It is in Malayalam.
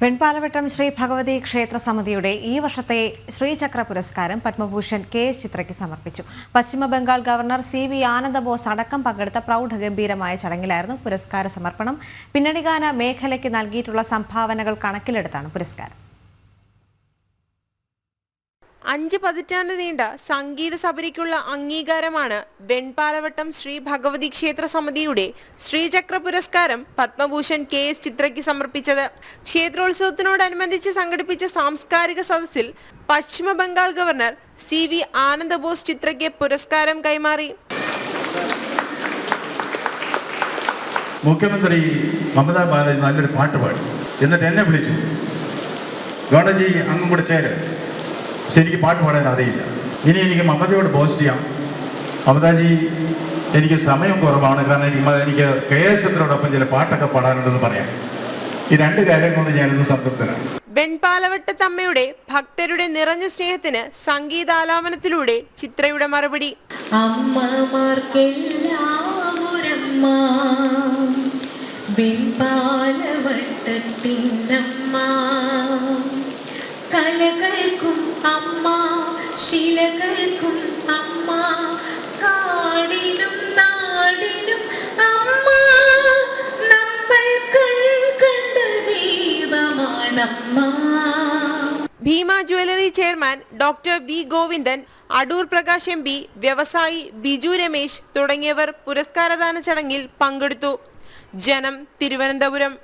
വെൺപാലവട്ടം ശ്രീ ഭഗവതി ക്ഷേത്ര സമിതിയുടെ ഈ വർഷത്തെ ശ്രീചക്ര പുരസ്കാരം പത്മഭൂഷൺ കെ.എസ്. ചിത്രയ്ക്ക് സമർപ്പിച്ചു. പശ്ചിമ ബംഗാൾ ഗവർണർ സി.വി. ആനന്ദബോസ് അടക്കം പങ്കെടുത്ത പ്രൗഢഗംഭീരമായ ചടങ്ങിലായിരുന്നു പുരസ്കാര സമർപ്പണം. പിന്നണിഗാന മേഖലയ്ക്ക് നൽകിയിട്ടുള്ള സംഭാവനകൾ കണക്കിലെടുത്താണ് പുരസ്കാരം. 5 പതിറ്റാണ്ട് നീണ്ട സംഗീത സഭയ്ക്കുള്ള അംഗീകാരമാണ് വെൺപാലവട്ടം ശ്രീ ഭഗവതി ക്ഷേത്ര സമിതിയുടെ ശ്രീചക്ര പുരസ്കാരം പത്മഭൂഷൺ കെ.എസ്. ചിത്രയ്ക്ക് സമർപ്പിച്ചത്. ക്ഷേത്രോത്സവത്തിനോടനുബന്ധിച്ച് സംഘടിപ്പിച്ച സാംസ്കാരിക സദസ്സിൽ പശ്ചിമ ബംഗാൾ ഗവർണർ സി.വി. ആനന്ദബോസ് ചിത്രയ്ക്ക് പുരസ്കാരം കൈമാറി. മുഖ്യമന്ത്രി മമതാ ബാനർജി നല്ലൊരു പാട്ട് പാടി, എന്നിട്ട് എന്നെ വിളിച്ചു, ഗവർണർജി അങ്ങും കൂടെ ചേര്, പക്ഷെ എനിക്ക് പാട്ട് പാടാൻ അറിയില്ല. ഇനി എനിക്ക് മമതയോട് ബോസ്റ്റ് ചെയ്യാം, മമതാജി എനിക്ക് സമയം കുറവാണ്, കാരണം എനിക്ക് കെ.എസ്. ചിത്രയോടൊപ്പം ചില പാട്ടൊക്കെ പാടാനുണ്ടെന്ന് പറയാം. ഈ 2 കാര്യം കൊണ്ട് ഞാനിന്ന് സംതൃപ്തനാണ്. വെൺപാലവട്ടത്തമ്മയുടെ ഭക്തരുടെ നിറഞ്ഞ സ്നേഹത്തിന് സംഗീതാലാപനത്തിലൂടെ ചിത്രയുടെ മറുപടി. കലകൾക്കും അമ്മ, ശിലകൾക്കും അമ്മ, കാടിനും നാടിനും അമ്മ, നമ്മൾ കണ്ട ദൈവമാണമ്മ. Bhima jewellery chairman doctor B Govindan, Adoor Prakash M P, വ്യവസായി ബിജു രമേശ് തുടങ്ങിയവർ പുരസ്കാരദാന ചടങ്ങിൽ പങ്കെടുത്തു. ജനം, തിരുവനന്തപുരം.